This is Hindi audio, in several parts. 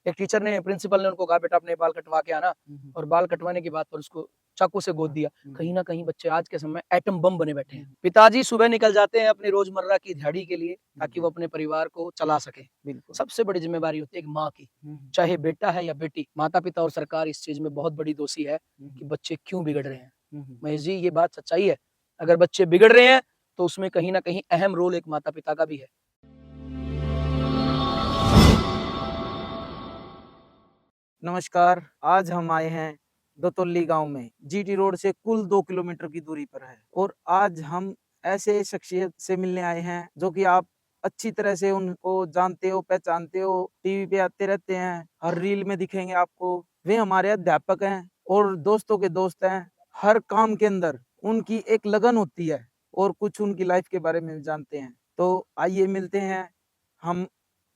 एक टीचर ने, प्रिंसिपल ने उनको कहा बेटा अपने बाल कटवा के आना, और बाल कटवाने की बात पर उसको चाकू से गोद दिया। कहीं ना कहीं बच्चे आज के समय एटम बम बने बैठे हैं। पिताजी सुबह निकल जाते हैं अपनी रोजमर्रा की दिहाड़ी के लिए ताकि वो अपने परिवार को चला सके। सबसे बड़ी जिम्मेवारी होती है एक माँ की, चाहे बेटा है या बेटी। माता पिता और सरकार इस चीज में बहुत बड़ी दोषी है कि बच्चे क्यों बिगड़ रहे हैं। महेश जी, ये बात सच्चाई है। अगर बच्चे बिगड़ रहे हैं तो उसमें कहीं ना कहीं अहम रोल एक माता पिता का भी है। नमस्कार, आज हम आए हैं दोतोली गांव में। जीटी रोड से कुल 2 किलोमीटर की दूरी पर है और आज हम ऐसे शख्सियत से मिलने आए हैं जो कि आप अच्छी तरह से उनको जानते हो, पहचानते हो, टीवी पे आते रहते हैं, हर रील में दिखेंगे आपको। वे हमारे अध्यापक हैं और दोस्तों के दोस्त हैं। हर काम के अंदर उनकी एक लगन होती है और कुछ उनकी लाइफ के बारे में जानते हैं। तो आइए मिलते हैं हम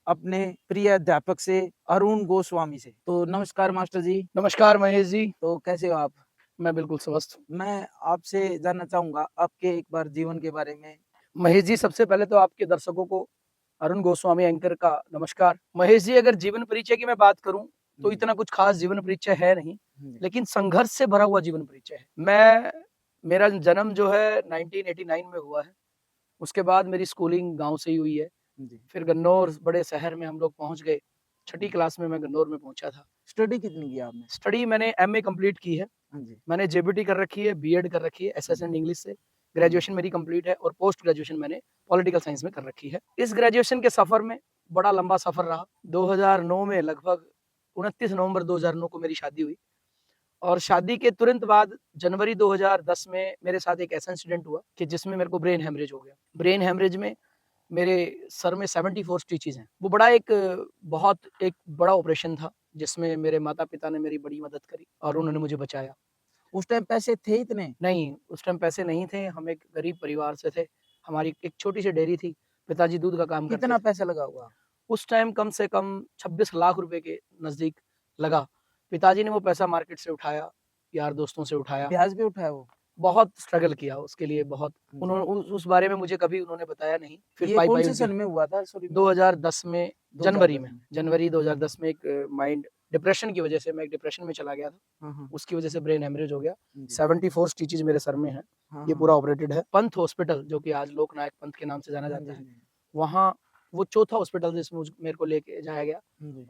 अपने प्रिय अध्यापक से, अरुण गोस्वामी से। तो नमस्कार मास्टर जी। नमस्कार महेश जी। तो कैसे हो आप? मैं बिल्कुल स्वस्थ हूँ। मैं आपसे जानना चाहूंगा आपके एक बार जीवन के बारे में। महेश जी, सबसे पहले तो आपके दर्शकों को अरुण गोस्वामी एंकर का नमस्कार। महेश जी, अगर जीवन परिचय की मैं बात करूं तो इतना कुछ खास जीवन परिचय है नहीं, लेकिन संघर्ष से भरा हुआ जीवन परिचय है। मेरा जन्म जो है 1989 में हुआ है। उसके बाद मेरी स्कूलिंग गांव से ही हुई है। फिर गन्नौर बड़े शहर में हम लोग पहुंच गए। छठी क्लास में मैं गन्नौर में पहुंचा था। स्टडी कितनी की आपने? स्टडी मैंने एमए कंप्लीट की है। मैंने जेबीटी कर रखी है, बीएड कर रखी है एसएसएन इंग्लिश से। ग्रेजुएशन मेरी कंप्लीट है और पोस्ट ग्रेजुएशन मैंने पॉलिटिकल साइंस में कर रखी है। इस ग्रेजुएशन के सफर में बड़ा लंबा सफर रहा। 2009 में लगभग 29 नवंबर 2009 को मेरी शादी हुई और शादी के तुरंत बाद जनवरी 2010 में मेरे साथ एक ऐसा इंसिडेंट हुआ कि जिसमें मेरे को ब्रेन हेमरेज हो गया। ब्रेन हेमरेज में मेरे सर में 74 स्टिचेस हैं। वो बहुत एक बड़ा ऑपरेशन था जिसमें मेरे माता पिता ने मेरी बड़ी मदद करी और उन्होंने मुझे बचाया। उस टाइम पैसे थे इतने? नहीं, उस टाइम पैसे नहीं थे। हम एक गरीब परिवार से थे। हमारी एक छोटी सी डेयरी थी। पिताजी दूध का काम करते कितना थे। पैसा लगा हुआ? उस टाइम कम से कम 26 लाख रुपए के नजदीक लगा। पिताजी ने वो पैसा मार्केट से उठाया, यार दोस्तों से उठाया। ब्याज भी उठाया वो? बहुत स्ट्रगल किया उसके लिए, बहुत। उन्होंने उस बारे में मुझे कभी उन्होंने बताया नहीं। फिर ये कौन से सन में हुआ था? सॉरी, 2010 में जनवरी 2010 में एक माइंड डिप्रेशन की वजह से मैं एक डिप्रेशन में चला गया था। उसकी वजह से ब्रेन हेमरेज हो गया। 74 स्टिचेस मेरे सर में हैं। ये पूरा ऑपरेटेड है। पंथ हॉस्पिटल, जो कि आज लोकनायक पंथ के नाम से जाना जाता है, वहाँ वो चौथा हॉस्पिटल जिसमें मेरे को लेके जाया गया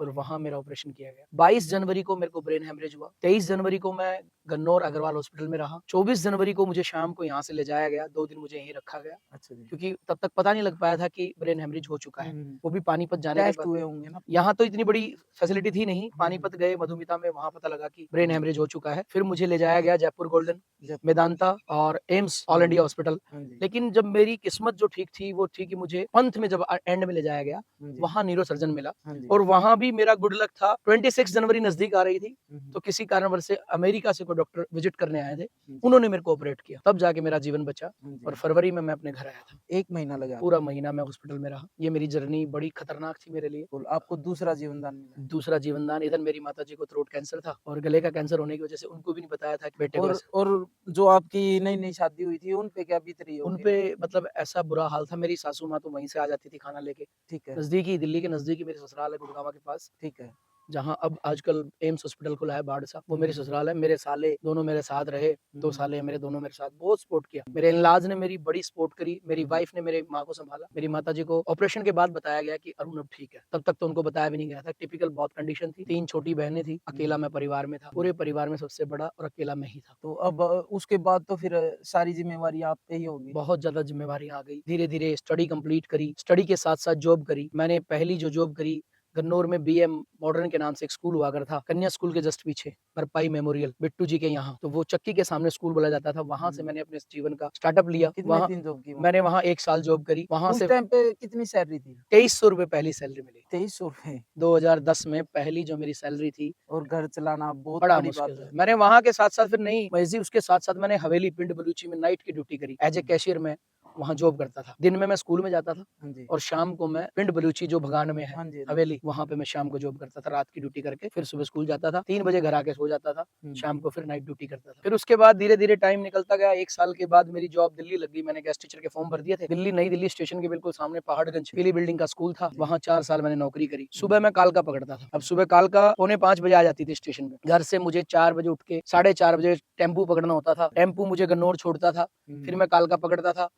और वहां मेरा ऑपरेशन किया गया। 22 जनवरी को मेरे को ब्रेन हेमरेज हुआ। 23 जनवरी को मैं गन्नौर अग्रवाल हॉस्पिटल में रहा। 24 जनवरी को मुझे शाम को यहाँ से ले जाया गया। 2 दिन मुझे यहीं रखा गया। अच्छा जी। क्योंकि तब तक पता नहीं लग पाया था कि ब्रेन हेमरेज हो चुका है। वो भी पानीपत जाने के बाद हुए होंगे ना। यहाँ तो इतनी बड़ी फैसिलिटी थी नहीं। पानीपत गए, मधुमिता में, वहां पता लगा कि ब्रेन हेमरेज हो चुका है। फिर मुझे ले जाया गया जयपुर गोल्डन, मेदांता और एम्स ऑल इंडिया हॉस्पिटल। लेकिन जब मेरी किस्मत जो ठीक थी वो थी कि मुझे पंथ में जब एंड में ले जाया गया, वहां न्यूरो सर्जन मिला और वहां भी मेरा गुड लक था। 26 जनवरी नजदीक आ रही थी तो किसी कारणवश से अमेरिका से कोई डॉक्टर विजिट करने आए थे, उन्होंने मेरे को ऑपरेट किया। तब जाके मेरा जीवन बचा और फरवरी में मैं अपने घर आया था। 1 महीना लगा? पूरा महीना मैं हॉस्पिटल में रहा। ये मेरी जर्नी बड़ी खतरनाक थी मेरे लिए। आपको दूसरा जीवन दान मिला? दूसरा जीवन दान, इधर मेरी माता जी को थ्रोट कैंसर था और गले का कैंसर होने की वजह से उनको भी नहीं बताया था कि बेटे को। और जो आपकी नई नई शादी हुई थी उन पे क्या बीत रही है? उन पे मतलब ऐसा बुरा हाल था। मेरी सासू माँ तो वहीं से आ जाती थी खाना लेके। ठीक है। नजदीकी, दिल्ली के नजदीकी मेरे ससुराल है गुड़गांव के पास। ठीक है। जहाँ अब आजकल एम्स हॉस्पिटल खुला है बाढ़ सा, वो मेरे ससुराल है। मेरे साले दोनों मेरे साथ रहे। 2 साले मेरे दोनों मेरे साथ बहुत सपोर्ट किया। मेरे इनलाज ने मेरी बड़ी सपोर्ट करी। मेरी वाइफ ने मेरे माँ को संभाला। मेरी माता जी को ऑपरेशन के बाद बताया गया कि अरुण अब ठीक है। तब तक तो उनको बताया भी नहीं गया था। टिपिकल बहुत कंडीशन थी। 3 छोटी बहनें थी, अकेला मैं परिवार में था। पूरे परिवार में सबसे बड़ा और अकेला मैं ही था। तो अब उसके बाद तो फिर सारी जिम्मेवारी आप पे ही होगी? बहुत ज्यादा जिम्मेवारी आ गई। धीरे धीरे स्टडी कंप्लीट करी, स्टडी के साथ साथ जॉब करी। मैंने पहली जो जॉब करी गन्नौर में बीएम मॉडर्न के नाम से एक स्कूल हुआ करता था, कन्या स्कूल के जस्ट पीछे बरपाई मेमोरियल बिट्टू जी के यहाँ, तो वो चक्की के सामने स्कूल बोला जाता था। वहां से मैंने अपने जीवन का स्टार्टअप लिया। कितने दिन जॉब की? मैंने वहाँ 1 साल जॉब करी। वहां से टाइम पे कितनी सैलरी थी? 2300 रुपए पहली सैलरी मिली। 2300 रुपए? 2010 में पहली जो मेरी सैलरी थी। और घर चलाना बहुत बड़ा बड़ी मुश्किल बात है। मैंने वहाँ के साथ साथ फिर नहीं मर्जी, उसके साथ साथ मैंने हवेली पिंड बलूची में नाइट की ड्यूटी करी एज ए कैशियर में। वहाँ जॉब करता था। दिन में मैं स्कूल में जाता था हाँ जी। और शाम को मैं पिंड बलूची जो भगान में है हाँ जी, हाँ जी। हवेली, वहाँ पे मैं शाम को जॉब करता था, रात की ड्यूटी करके फिर सुबह स्कूल जाता था, 3 बजे घर आके सो जाता था, शाम को फिर नाइट ड्यूटी करता था। फिर उसके बाद धीरे-धीरे टाइम निकलता गया, 1 साल के बाद मेरी जॉब दिल्ली लग गई, मैंने गेस्ट टीचर के फॉर्म भर दिए थे। दिल्ली नई दिल्ली स्टेशन के बिल्कुल सामने पहाड़गंज पीली बिल्डिंग का स्कूल था, वहाँ 4 साल मैंने नौकरी करी। सुबह मैं कालका पकड़ता था। अब सुबह कालका पौने 5 बजे आ जाती थी स्टेशन पे। घर से मुझे 4 बजे उठ के 4:30 बजे टेम्पू पकड़ना होता था। टेम्पू मुझे गन्नौर छोड़ता था, फिर मैं कालका पकड़ता था।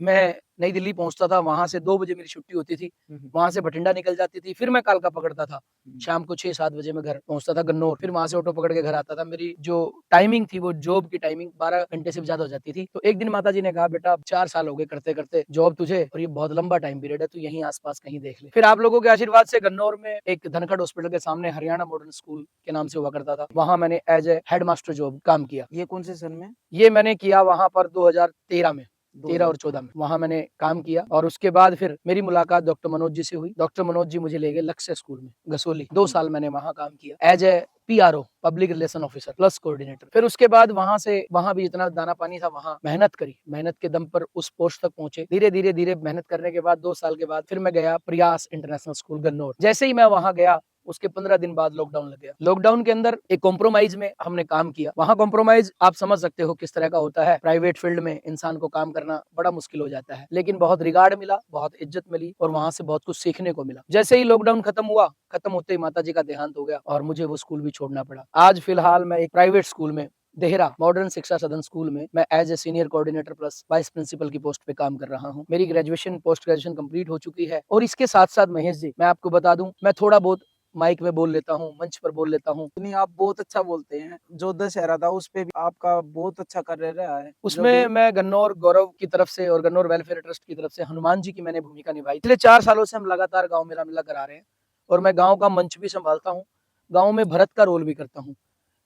मैं नई दिल्ली पहुंचता था, वहां से 2 बजे मेरी छुट्टी होती थी, वहां से बठिंडा निकल जाती थी, फिर मैं कालका पकड़ता था। शाम को 6-7 बजे मैं घर पहुंचता था गन्नौर, फिर वहां से ऑटो पकड़ के घर आता था। मेरी जो टाइमिंग थी वो जॉब की टाइमिंग 12 घंटे से ज्यादा हो जाती थी। तो एक दिन माता जी ने कहा, बेटा अब 4 साल हो गए करते करते जॉब तुझे, और ये बहुत लंबा टाइम पीरियड है, तू यहीं आसपास कहीं देख ले। फिर आप लोगों के आशीर्वाद से गन्नौर में एक धनखड़ हॉस्पिटल के सामने हरियाणा मॉडर्न स्कूल के नाम से हुआ करता था, वहां मैंने एज ए हेडमास्टर जॉब काम किया। ये कौन से सन में? ये मैंने किया वहां पर 2013 में, 13 और 14 में वहां मैंने काम किया। और उसके बाद फिर मेरी मुलाकात डॉक्टर मनोज जी से हुई। डॉक्टर मनोज जी मुझे ले गए लक्ष्य स्कूल में गसोली, 2 साल मैंने वहां काम किया as a PRO, public relation officer plus coordinator. फिर उसके बाद वहां भी इतना दाना पानी था, वहां मेहनत करी, मेहनत के दम पर उस पोस्ट तक पहुंचे। धीरे मेहनत करने के बाद 2 साल के बाद फिर मैं गया प्रयास इंटरनेशनल स्कूल गन्नौर। जैसे ही मैं वहां गया उसके 15 दिन बाद लॉकडाउन लग गया। लॉकडाउन के अंदर एक कॉम्प्रोमाइज में हमने काम किया। वहां कॉम्प्रोमाइज आप समझ सकते हो किस तरह का होता है। प्राइवेट फील्ड में इंसान को काम करना बड़ा मुश्किल हो जाता है, लेकिन बहुत रिगार्ड मिला, बहुत इज्जत मिली और वहां से बहुत कुछ सीखने को मिला। जैसे ही लॉकडाउन खत्म हुआ, खत्म होते ही माता जी का देहांत हो गया और मुझे वो स्कूल भी छोड़ना पड़ा। आज फिलहाल मैं एक प्राइवेट स्कूल में, देहरा मॉडर्न शिक्षा सदन स्कूल में, मैं as a senior coordinator plus vice principal की पोस्ट पे काम कर रहा हूँ। मेरी ग्रेजुएशन पोस्ट ग्रेजुएशन कंप्लीट हो चुकी है। और इसके साथ साथ महेश जी, मैं आपको बता दूं, मैं थोड़ा बहुत माइक में बोल लेता हूँ, मंच पर बोल लेता हूँ। नहीं, आप बहुत अच्छा बोलते हैं। जो दशहरा था उस पे भी आपका बहुत अच्छा कार्य रहा है। उसमें मैं गन्नौर गौरव की तरफ से और गन्नौर वेलफेयर ट्रस्ट की तरफ से हनुमान जी की मैंने भूमिका निभाई। पिछले 4 सालों से हम लगातार गांव मेला मेला करा रहे हैं और मैं गांव का मंच भी संभालता हूँ, गांव में भरत का रोल भी करता हूँ।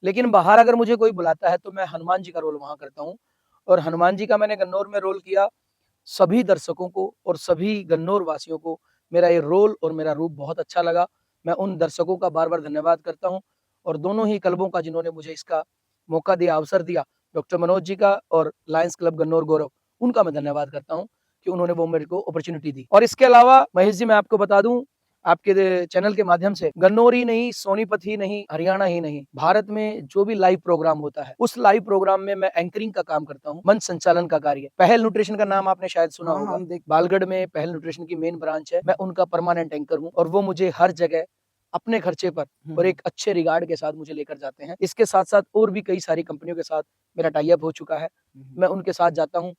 लेकिन बाहर अगर मुझे कोई बुलाता है तो मैं हनुमान जी का रोल वहां करता हूँ। और हनुमान जी का मैंने गन्नौर में रोल किया। सभी दर्शकों को और सभी गन्नौर वासियों को मेरा ये रोल और मेरा रूप बहुत अच्छा लगा। मैं उन दर्शकों का बार बार धन्यवाद करता हूँ और दोनों ही क्लबों का जिन्होंने मुझे इसका मौका दिया, अवसर दिया, डॉक्टर मनोज जी का और लायंस क्लब गन्नौर गौरव, उनका मैं धन्यवाद करता हूँ कि उन्होंने वो मेरे को अपॉर्चुनिटी दी। और इसके अलावा महेश जी, मैं आपको बता दूं आपके चैनल के माध्यम से, गन्नौर ही नहीं, सोनीपत ही नहीं, हरियाणा ही नहीं, भारत में जो भी लाइव प्रोग्राम होता है उस लाइव प्रोग्राम में मैं एंकरिंग का काम करता हूँ, मंच संचालन का कार्य। पहल न्यूट्रिशन का नाम आपने शायद सुना होगा, बालगढ़ में पहल न्यूट्रिशन की मेन ब्रांच है, मैं उनका परमानेंट एंकर हूँ और वो मुझे हर जगह अपने खर्चे पर और एक अच्छे रिगार्ड के साथ मुझे लेकर जाते हैं। इसके साथ साथ और भी कई सारी कंपनियों के साथ मेरा टाई अप हो चुका है, मैं उनके साथ जाता हूँ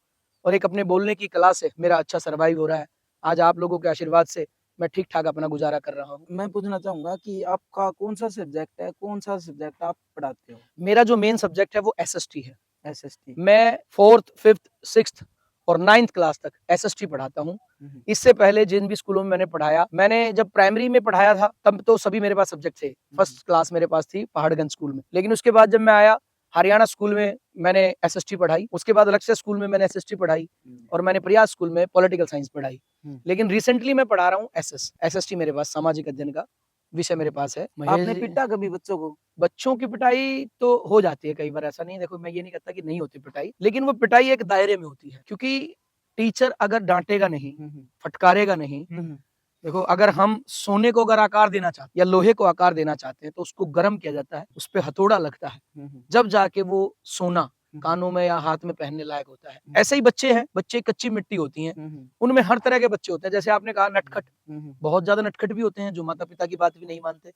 और एक अपने बोलने की कला से मेरा अच्छा सर्वाइव हो रहा है। आज आप लोगों के आशीर्वाद से मैं ठीक ठाक अपना गुजारा कर रहा हूँ। मैं पूछना चाहूंगा कि आपका कौन सा सब्जेक्ट है, कौन सा सब्जेक्ट आप पढ़ाते हो? मेरा जो मेन सब्जेक्ट है वो SST है। SST। मैं 4th, 5th, 6th और 9th क्लास तक SST पढ़ाता हूँ। इससे पहले जिन भी स्कूलों में मैंने पढ़ाया, मैंने जब प्राइमरी में पढ़ाया था तब तो सभी मेरे पास सब्जेक्ट थे। फर्स्ट क्लास मेरे पास थी पहाड़गंज स्कूल में, लेकिन उसके बाद जब मैं आया हरियाणा स्कूल में मैंने SST पढ़ाई, उसके बाद लक्ष्य स्कूल में मैंने SST पढ़ाई और मैंने प्रयास स्कूल में पॉलिटिकल साइंस पढ़ाई। लेकिन रिसेंटली मैं पढ़ा रहा हूँ SST मेरे पास सामाजिक अध्ययन का विषय मेरे पास है। आपने पिटा कभी बच्चों को? बच्चों की पिटाई तो हो जाती है कई बार, ऐसा नहीं है, देखो मैं ये नहीं कहता कि नहीं होती पिटाई, लेकिन वो पिटाई एक दायरे में होती है, क्योंकि टीचर अगर डांटेगा नहीं, फटकारेगा नहीं, देखो अगर हम सोने को अगर आकार देना चाहते हैं या लोहे को आकार देना चाहते हैं तो उसको गर्म किया जाता है, उस पर हथौड़ा लगता है, जब जाके वो सोना कानों में या हाथ में पहनने लायक होता है। ऐसे ही बच्चे हैं, बच्चे कच्ची मिट्टी होती हैं, उनमें हर तरह के बच्चे होते हैं। जैसे आपने कहा नटखट, बहुत ज्यादा नटखट भी होते हैं जो माता पिता की बात भी नहीं मानते,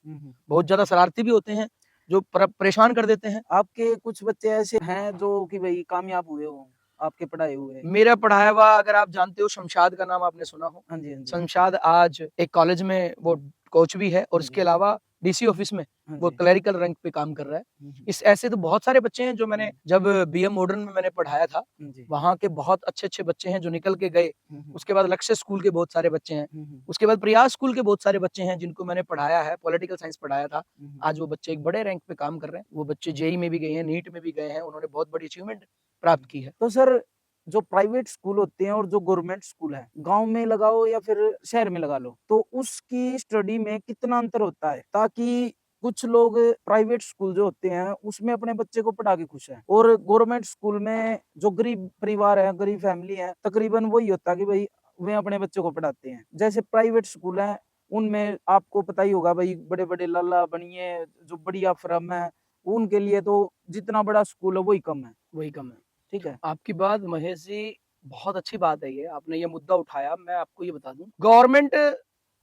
बहुत ज्यादा शरारती भी होते हैं जो परेशान कर देते हैं। आपके कुछ बच्चे ऐसे हैं जो कि भाई कामयाब हुए हो, आपके पढ़ाए हुए? मेरा पढ़ाया हुआ, अगर आप जानते हो शमशाद का नाम आपने सुना हो, हाँ जी, हाँ जी। शमशाद आज एक कॉलेज में वो कोच भी है और इसके अलावा DC ऑफिस में वो क्लरिकल रैंक पे काम कर रहा है। इस ऐसे तो बहुत सारे बच्चे हैं जो मैंने जब BM मॉडर्न में मैंने पढ़ाया था, वहाँ के बहुत अच्छे अच्छे बच्चे हैं जो निकल के गए। उसके बाद लक्ष्य स्कूल के बहुत सारे बच्चे हैं, उसके बाद प्रयास स्कूल के बहुत सारे बच्चे हैं जिनको मैंने पढ़ाया है, पॉलिटिकल साइंस पढ़ाया था। आज वो बच्चे एक बड़े रैंक पे काम कर रहे हैं, वो बच्चे JEE में भी गए हैं, नीट में भी गए हैं, उन्होंने बहुत बड़ी अचीवमेंट प्राप्त की है। तो सर, जो प्राइवेट स्कूल होते हैं और जो गवर्नमेंट स्कूल है, गांव में लगाओ या फिर शहर में लगा लो, तो उसकी स्टडी में कितना अंतर होता है, ताकि कुछ लोग प्राइवेट स्कूल जो होते हैं उसमें अपने बच्चे को पढ़ा के खुश हैं, और गवर्नमेंट स्कूल में जो गरीब परिवार है, गरीब फैमिली है, तकरीबन वही होता है कि भाई वे अपने बच्चों को पढ़ाते हैं। जैसे प्राइवेट स्कूल है उनमें आपको पता ही होगा भाई, बड़े बड़े लाला बनिए जो बढ़िया फर्म है, उनके लिए तो जितना बड़ा स्कूल है वही कम है। वही कम है। ठीक है। आपकी बात महेश जी बहुत अच्छी बात है, ये आपने ये मुद्दा उठाया। मैं आपको ये बता दूं, गवर्नमेंट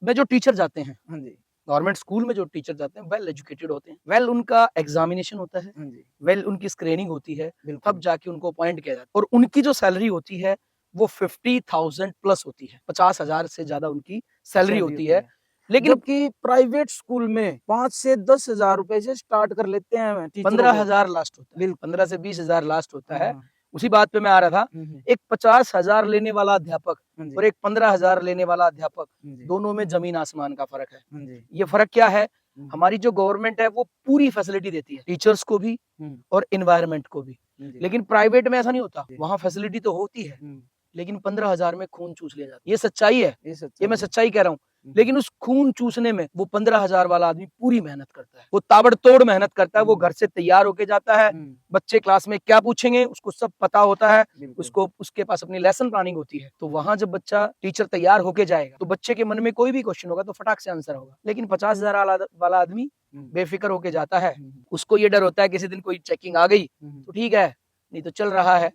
में जो टीचर जाते हैं, हाँ जी। गवर्नमेंट स्कूल में जो टीचर जाते हैं वेल एजुकेटेड होते हैं, वेल उनका एग्जामिनेशन होता है, हाँ जी। वेल उनकी स्क्रीनिंग होती है, बिल्कुल। तब जाके उनको अपॉइंट किया जाता है। और उनकी जो सैलरी होती है वो 50,000 प्लस होती है, 50,000 से ज्यादा उनकी सैलरी होती है। लेकिन जबकि प्राइवेट स्कूल में 5 से 10,000 रुपए से स्टार्ट कर लेते हैं टीचरों को। 15,000 लास्ट होता है, बिल्कुल। 15 से 20,000 लास्ट होता है। हाँ। उसी बात पे मैं आ रहा था। हम्म। एक 50,000 लेने वाला अध्यापक हाँ जी। और एक 15,000 लेने वाला अध्यापक, हाँ जी। दोनों में जमीन आसमान का फर्क है। हाँ जी। ये फर्क क्या है? हम्म। हमारी जो गवर्नमेंट है वो पूरी फैसिलिटी देती है टीचर्स को भी हम्म। और इन्वायरमेंट को भी। हाँ जी। लेकिन प्राइवेट में ऐसा नहीं होता, जी। वहां फैसिलिटी तो होती है हम्म। लेकिन 15,000 में खून चूस लिया जाता है। ये सच्चाई है, ये ये मैं सच्चाई कह रहा हूँ। हम्म। लेकिन उस खून चूसने में वो 15,000 वाला आदमी पूरी मेहनत करता है, वो ताबड़तोड़ मेहनत करता है। वो घर से तैयार होके जाता है, हम्म। बच्चे क्लास में क्या पूछेंगे उसको सब पता होता है, बिल्कुल। उसको उसके पास अपनी लेसन प्लानिंग होती है। तो वहां जब बच्चा टीचर तैयार होके जाएगा तो बच्चे के मन में कोई भी क्वेश्चन होगा तो फटाक से आंसर होगा। लेकिन 50,000 वाला आदमी बेफिक्र होके जाता है, उसको ये डर होता है किसी दिन कोई चेकिंग आ गई तो ठीक है, नहीं तो चल रहा है।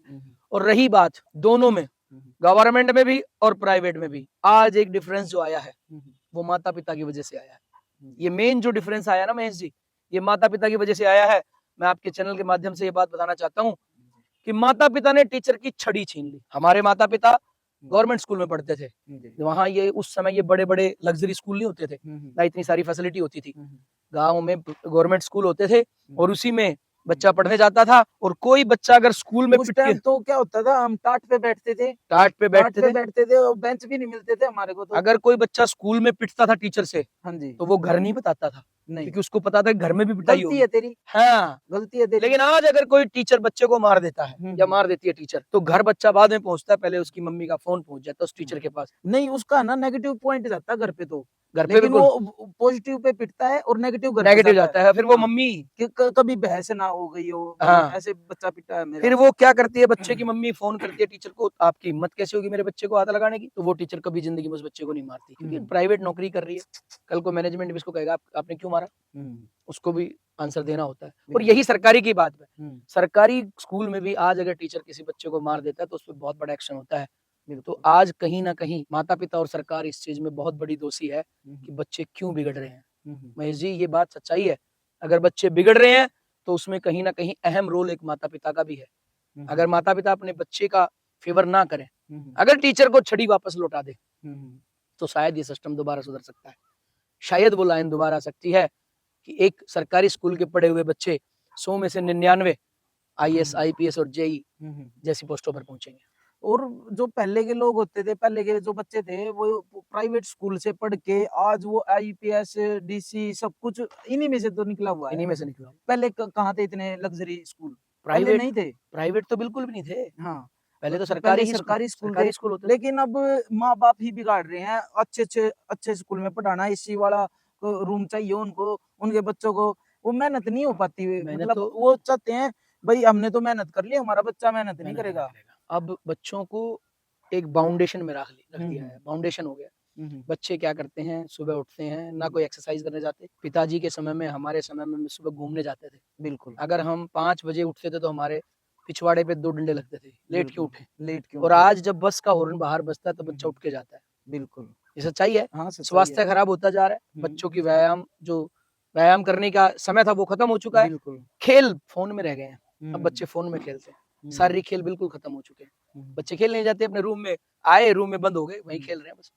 और रही बात दोनों में, गवर्नमेंट में भी और प्राइवेट में भी, आज एक डिफरेंस जो आया है वो माता पिता की वजह से आया है। ये मेन जो डिफरेंस आया ना महेश जी, ये माता पिता की वजह से आया है। मैं आपके चैनल के माध्यम से ये बात बताना चाहता हूँ कि माता पिता ने टीचर की छड़ी छीन ली। हमारे माता पिता गवर्नमेंट स्कूल में पढ़ते थे, वहां ये उस समय ये बड़े बड़े लग्जरी स्कूल नहीं होते थे, ना इतनी सारी फैसिलिटी होती थी। गाँव में गवर्नमेंट स्कूल होते थे और उसी में बच्चा पढ़ने जाता था। और कोई बच्चा अगर स्कूल में उस टाइम तो क्या होता था, हम टाट पे बैठते थे, टाट पे बैठते थे और बेंच भी नहीं मिलते थे हमारे को तो। अगर कोई बच्चा स्कूल में पिटता था टीचर से, हाँ जी, तो वो घर नहीं बताता था, नहीं, क्योंकि उसको पता था घर में भी पिटाई गलती होगी। है तेरी, हाँ, गलती है तेरी। लेकिन आज अगर कोई टीचर बच्चे को मार देता है या मार देती है टीचर, तो घर बच्चा बाद में पहुंचता है, पहले उसकी मम्मी का फोन पहुंच जाता है उस टीचर के पास। नहीं, उसका ना नेगेटिव पॉइंट जाता है घर पे, तो घर पे लेकिन बिल्कुल वो पॉजिटिव पे पिटता है और नेगेटिव घर पे नेगेटिव जाता है। फिर वो हाँ, मम्मी कि कभी बहस ना हो गई हो, हाँ, ऐसे बच्चा पिटा है मेरा। फिर वो क्या करती है, बच्चे की मम्मी फोन करती है टीचर को, आपकी हिम्मत कैसे होगी मेरे बच्चे को हाथ लगाने की। तो वो टीचर कभी जिंदगी में उस बच्चे को नहीं मारती, क्योंकि प्राइवेट नौकरी कर रही है। कल को मैनेजमेंट भी इसको कहेगा आपने क्यों मारा, उसको भी आंसर देना होता है। और यही सरकारी की बात है, सरकारी स्कूल में भी आज अगर टीचर किसी बच्चे को मार देता है तो उस पर बहुत बड़ा एक्शन होता है। तो आज कहीं ना कहीं माता पिता और सरकार इस चीज में बहुत बड़ी दोषी है कि बच्चे क्यों बिगड़ रहे हैं। महेश जी ये बात सच्चाई है, अगर बच्चे बिगड़ रहे हैं तो उसमें कहीं ना कहीं अहम रोल एक माता पिता का भी है। अगर माता पिता अपने बच्चे का फेवर ना करें, अगर टीचर को छड़ी वापस लौटा दे, तो शायद ये सिस्टम दोबारा सुधर सकता है। शायद वो लाइन दोबारा आ सकती है कि एक सरकारी स्कूल के पढ़े हुए बच्चे 100 में से 99 IAS IPS और JEE जैसी पोस्टों पर पहुंचेंगे। और जो पहले के लोग होते थे, पहले के जो बच्चे थे, वो प्राइवेट स्कूल से पढ़ के आज वो IPS DC सब कुछ इन्हीं में से तो निकला हुआ है। इन्हीं में से निकला। पहले कहाँ थे इतने लग्जरी स्कूल, प्राइवेट नहीं थे, प्राइवेट तो बिल्कुल भी नहीं थे। हाँ, पहले तो सरकारी स्कूल होते। लेकिन अब माँ बाप ही बिगाड़ रहे हैं। अच्छे स्कूल में पढ़ाना, AC वाला रूम चाहिए उनको, उनके बच्चों को, वो मेहनत नहीं हो पाती। मतलब वो चाहते हैं भाई हमने तो मेहनत कर ली, हमारा बच्चा मेहनत नहीं करेगा। अब बच्चों को एक बाउंडेशन में रख दिया है, बाउंडेशन हो गया। बच्चे क्या करते हैं, सुबह उठते हैं, ना कोई एक्सरसाइज करने जाते। पिताजी के समय में, हमारे समय में सुबह घूमने जाते थे। बिल्कुल, अगर हम 5 बजे उठते थे तो हमारे पिछवाड़े पे 2 डंडे लगते थे, लेट क्यों। और आज जब बस का हॉर्न बाहर बजता है तो बच्चा उठ के जाता है। बिल्कुल, ये सच्चाई है। हाँ, स्वास्थ्य खराब होता जा रहा है, बच्चों की व्यायाम करने का समय था वो खत्म हो चुका है। खेल फोन में रह गए हैं, अब बच्चे फोन में खेलते हैं। शारीरिक खेल बिल्कुल खत्म हो चुके हैं। बच्चे खेल नहीं जाते, अपने रूम में आए, रूम में बंद हो गए, वहीं खेल रहे हैं बस।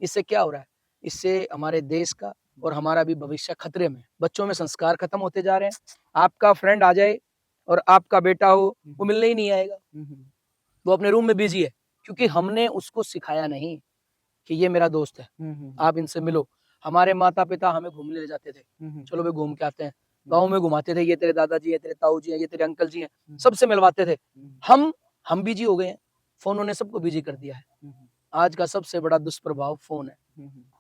इससे क्या हो रहा है, इससे हमारे देश का और हमारा भी भविष्य खतरे में। बच्चों में संस्कार खत्म होते जा रहे हैं। आपका फ्रेंड आ जाए और आपका बेटा हो, वो मिलने ही नहीं आएगा, वो अपने रूम में बिजी है, क्योंकि हमने उसको सिखाया नहीं कि ये मेरा दोस्त है, आप इनसे मिलो। हमारे माता पिता हमें घूमने ले जाते थे, चलो वे घूम के आते हैं, गाँव में घुमाते थे, ये तेरे दादाजी है, तेरे ताऊ जी है, ये तेरे अंकल जी हैं, सबसे मिलवाते थे। हम बिजी हो गए हैं, फोनों ने सबको बिजी कर दिया है। आज का सबसे बड़ा दुष्प्रभाव फोन है।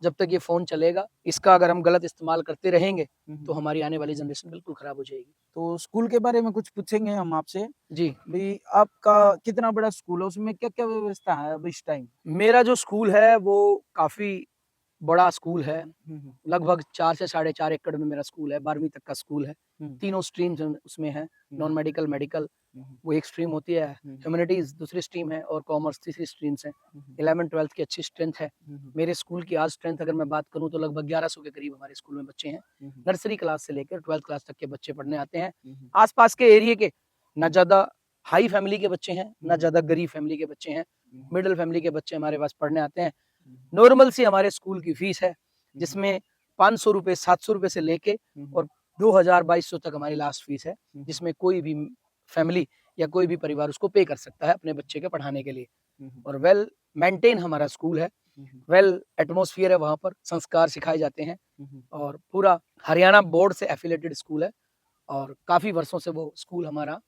जब तक ये फोन चलेगा, इसका अगर हम गलत इस्तेमाल करते रहेंगे तो हमारी आने वाली जनरेशन बिल्कुल खराब हो जाएगी। तो स्कूल के बारे में कुछ पूछेंगे हम आपसे जी, भी, आपका कितना बड़ा स्कूल है, उसमें क्या क्या व्यवस्था है अब इस टाइम? मेरा जो स्कूल है वो काफी बड़ा स्कूल है, लगभग 4 से 4.5 एकड़ में मेरा स्कूल है, 12वीं तक का स्कूल है। तीनों स्ट्रीम्स उसमें है, नॉन मेडिकल, मेडिकल वो एक स्ट्रीम होती है, ह्यूमैनिटीज दूसरी स्ट्रीम है और कॉमर्स तीसरी स्ट्रीम्स है। 11th-12th की अच्छी स्ट्रेंथ है। मेरे स्कूल की आज स्ट्रेंथ अगर मैं बात करूं तो लगभग 1100 के करीब हमारे स्कूल में बच्चे हैं। नर्सरी क्लास से लेकर 12th क्लास तक के बच्चे पढ़ने आते हैं। आसपास के एरिया के ना ज्यादा हाई फैमिली के बच्चे हैं, ना ज्यादा गरीब फैमिली के बच्चे हैं, मिडिल फैमिली के बच्चे हमारे पास पढ़ने आते हैं। नॉर्मल सी हमारे स्कूल की फीस है, जिसमें 500 रुपए, 700 रुपए से लेके और 2000-2200 तक हमारी लास्ट फीस है, जिसमें कोई भी फैमिली या कोई भी परिवार उसको पे कर सकता है अपने बच्चे के पढ़ाने के लिए। और वेल मेंटेन हमारा स्कूल है, वेल एटमॉस्फेयर है, वहाँ पर संस्कार सिखाए जाते हैं और पूरा हरियाणा बोर्ड से एफिलेटेड स्कूल है और काफी वर्षों से वो स्कूल हमारा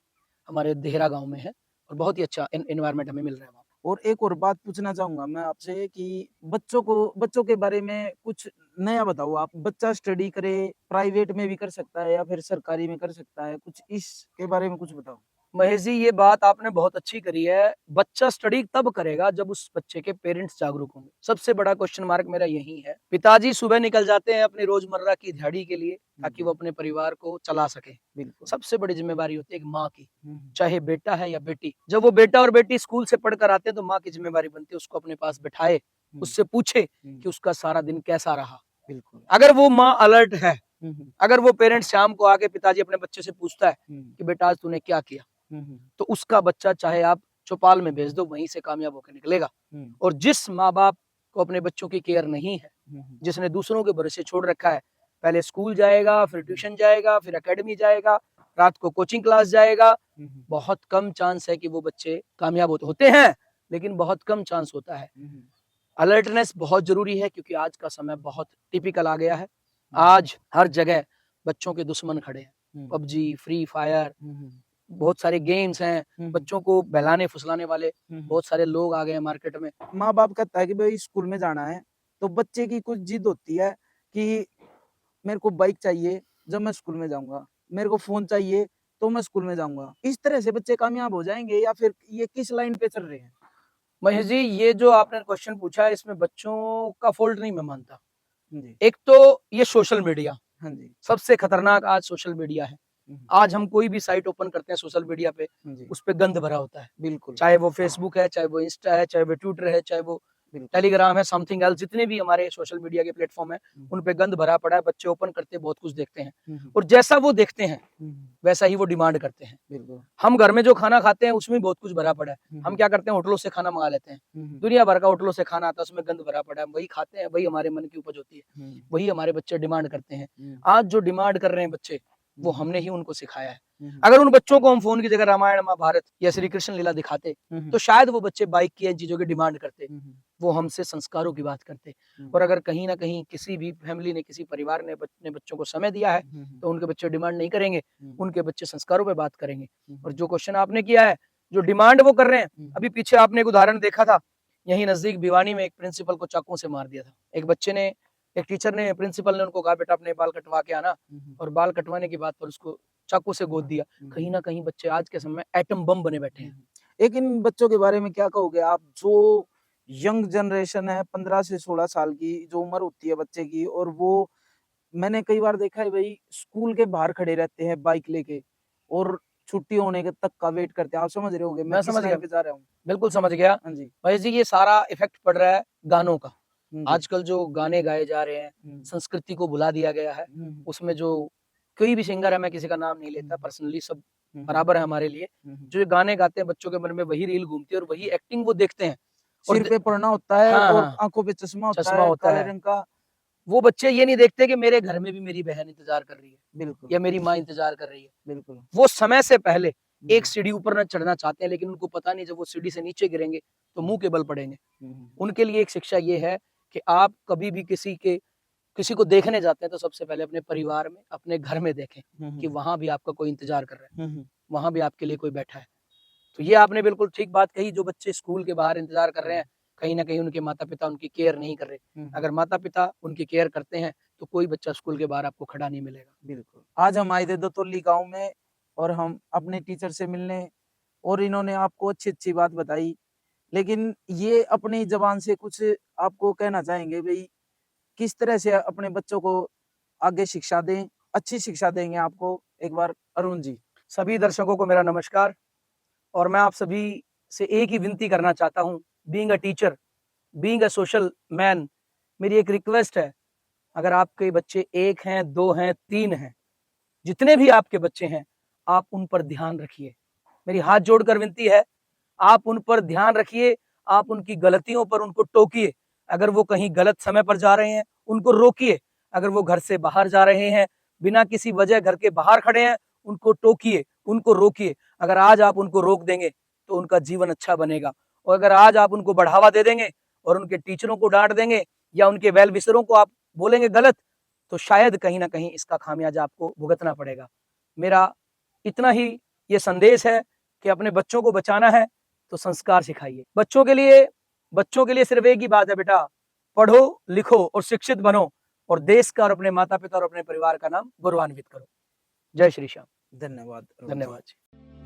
हमारे देहरा गांव में है और बहुत ही अच्छा एनवायरनमेंट हमें मिल रहा है वहाँ। और एक और बात पूछना चाहूंगा मैं आपसे कि बच्चों के बारे में कुछ नया बताओ आप। बच्चा स्टडी करे, प्राइवेट में भी कर सकता है या फिर सरकारी में कर सकता है, कुछ इसके बारे में कुछ बताओ। महेश जी, ये बात आपने बहुत अच्छी करी है। बच्चा स्टडी तब करेगा जब उस बच्चे के पेरेंट्स जागरूक होंगे। सबसे बड़ा क्वेश्चन मार्क मेरा यही है। पिताजी सुबह निकल जाते हैं अपनी रोजमर्रा की दिहाड़ी के लिए ताकि वो अपने परिवार को चला सके। बिल्कुल। सबसे बड़ी जिम्मेवारी होती है एक माँ की, चाहे बेटा है या बेटी। जब वो बेटा और बेटी स्कूल से पढ़कर आते हैं तो माँ की जिम्मेवारी बनती है उसको अपने पास बिठाए, उससे पूछे कि उसका सारा दिन कैसा रहा। बिल्कुल। अगर वो माँ अलर्ट है, अगर वो पेरेंट्स शाम को आके पिताजी अपने बच्चे से पूछता है कि बेटा आज तूने क्या किया, तो उसका बच्चा चाहे आप चौपाल में भेज दो, वहीं से कामयाब होकर निकलेगा। और जिस माँ बाप को अपने बच्चों की केयर नहीं है, जिसने दूसरों के भरोसे छोड़ रखा है, पहले स्कूल जाएगा, फिर ट्यूशन जाएगा, फिर एकेडमी जाएगा, रात को कोचिंग क्लास जाएगा, बहुत कम चांस है कि वो बच्चे कामयाब होते हैं, लेकिन बहुत कम चांस होता है। अलर्टनेस बहुत जरूरी है क्योंकि आज का समय बहुत टिपिकल आ गया है। आज हर जगह बच्चों के दुश्मन खड़े हैं, पबजी, फ्री फायर, बहुत सारे गेम्स हैं, बच्चों को बहलाने फुसलाने वाले बहुत सारे लोग आ गए हैं मार्केट में। माँ बाप कहता है कि भाई स्कूल में जाना है, तो बच्चे की कुछ जिद होती है कि मेरे को बाइक चाहिए जब मैं स्कूल में जाऊंगा, मेरे को फोन चाहिए तो मैं स्कूल में जाऊंगा। इस तरह से बच्चे कामयाब हो जाएंगे या फिर ये किस लाइन पे चल रहे हैं? महेश जी, ये जो आपने क्वेश्चन पूछा है इसमें बच्चों का फॉल्ट नहीं मैं मानता। जी। एक तो ये सोशल मीडिया, हाँ जी। सबसे खतरनाक आज सोशल मीडिया है। आज हम कोई भी साइट ओपन करते हैं सोशल मीडिया पे, उस पे गंद भरा होता है। बिल्कुल। चाहे वो फेसबुक है, चाहे वो इंस्टा है, चाहे वो ट्विटर है, चाहे वो टेलीग्राम है, समथिंग एल्स, जितने भी हमारे सोशल मीडिया के प्लेटफॉर्म है, उन पे गंद भरा पड़ा है। बच्चे ओपन करते हैं, बहुत कुछ देखते हैं और जैसा वो देखते हैं वैसा ही वो डिमांड करते हैं। बिल्कुल। हम घर में जो खाना खाते हैं उसमें बहुत कुछ भरा पड़ा है। हम क्या करते हैं, होटलों से खाना मंगा लेते हैं, दुनिया भर का होटलों से खाना आता है, उसमें गंद भरा पड़ा है, वही खाते हैं, वही हमारे मन की उपज होती है, वही हमारे बच्चे डिमांड करते हैं। आज जो डिमांड कर रहे हैं बच्चे, वो हमने ही उनको सिखाया है। अगर उन बच्चों को हम फोन की जगह रामायण, महाभारत या श्री कृष्ण लीला दिखाते तो शायद वो बच्चे बाइक की इन चीजों की डिमांड करते, वो हमसे संस्कारों की बात करते। और अगर कहीं ना कहीं किसी भी फैमिली ने, किसी परिवार ने अपने बच्चों को समय दिया है तो उनके बच्चे डिमांड नहीं करेंगे, उनके बच्चे संस्कारों पे बात करेंगे। और जो क्वेश्चन आपने किया है, जो डिमांड वो कर रहे हैं, अभी पीछे आपने एक उदाहरण देखा था, यही नजदीक भिवानी में एक प्रिंसिपल को चाकू से मार दिया था। एक बच्चे ने, एक टीचर ने, प्रिंसिपल ने उनको कहा बेटा अपने बाल कटवा के आना, और बाल कटवाने के बाद पर उसको चाकू से गोद दिया। कहीं ना कहीं बच्चे आज के समय एटम बम बने बैठे हैं। एक इन बच्चों के बारे में क्या कहोगे आप, जो यंग जनरेशन है 15 से 16 साल की जो उम्र होती है बच्चे की, और वो मैंने कई बार देखा है भाई स्कूल के बाहर खड़े रहते हैं बाइक लेके और छुट्टी होने के तक का वेट करते हैं। आप समझ रहे होंगे मैं समझ गया, पे जा रहा हूँ। बिल्कुल समझ गया। हाँ जी। भाई जी, ये सारा इफेक्ट पड़ रहा है गानों का। आजकल जो गाने गाए जा रहे हैं, संस्कृति को भुला दिया गया है। उसमें जो कोई भी सिंगर है, मैं किसी का नाम नहीं लेता पर्सनली, सब बराबर है हमारे लिए। जो गाने गाते हैं बच्चों के मन में वही रील घूमती है और वही एक्टिंग वो देखते हैं। सिर पे पड़ना होता है और आंखों पे चश्मा होता है रंग का। वो बच्चे ये नहीं देखते कि मेरे घर में भी मेरी बहन इंतजार कर रही है, बिल्कुल, या मेरी माँ इंतजार कर रही है। बिल्कुल। वो समय से पहले एक सीढ़ी ऊपर न चढ़ना चाहते हैं, लेकिन उनको पता नहीं जब वो सीढ़ी से नीचे गिरेंगे तो मुंह के बल पड़ेंगे। उनके लिए एक शिक्षा ये है कि आप कभी भी किसी को देखने जाते हैं तो सबसे पहले अपने परिवार में, अपने घर में देखें कि वहां भी आपका कोई इंतजार कर रहा है, वहां भी आपके लिए कोई बैठा है। तो ये आपने बिल्कुल ठीक बात कही। जो बच्चे स्कूल के बाहर इंतजार कर रहे हैं, कहीं ना कहीं उनके माता पिता उनकी केयर नहीं कर रहे। अगर माता पिता उनकी केयर करते हैं तो कोई बच्चा स्कूल के बाहर आपको खड़ा नहीं मिलेगा। बिल्कुल। आज हम आए थे दोतोली गांव में और हम अपने टीचर से मिलने, और इन्होंने आपको अच्छी अच्छी बात बताई, लेकिन ये अपनी जबान से कुछ आपको कहना चाहेंगे भाई, किस तरह से अपने बच्चों को आगे शिक्षा दें, अच्छी शिक्षा देंगे आपको? एक बार अरुण जी। सभी दर्शकों को मेरा नमस्कार, और मैं आप सभी से एक ही विनती करना चाहता हूँ। Being a teacher, being a social man, मेरी एक रिक्वेस्ट है, अगर आपके बच्चे 1 हैं, 2 हैं, 3 हैं, जितने भी आपके बच्चे हैं, आप उन पर ध्यान रखिए। मेरी हाथ जोड़कर विनती है, आप उन पर ध्यान रखिए, आप उनकी गलतियों पर उनको टोकिए। अगर वो कहीं गलत समय पर जा रहे हैं, उनको रोकिए। अगर वो घर से बाहर जा रहे हैं, बिना किसी वजह घर के बाहर खड़े हैं, उनको टोकिए, उनको रोकिए। अगर आज आप उनको रोक देंगे तो उनका जीवन अच्छा बनेगा, और अगर आज आप उनको बढ़ावा दे देंगे और उनके टीचरों को डांट देंगे या उनके वेल विशरों को आप बोलेंगे गलत, तो शायद कहीं ना कहीं इसका खामियाजा आपको भुगतना पड़ेगा। मेरा इतना ही ये संदेश है कि अपने बच्चों को बचाना है तो संस्कार सिखाइए। बच्चों के लिए सिर्फ एक ही बात है, बेटा पढ़ो, लिखो और शिक्षित बनो, और देश का और अपने माता पिता और अपने परिवार का नाम गौरवान्वित करो। जय श्री श्याम। धन्यवाद। धन्यवाद।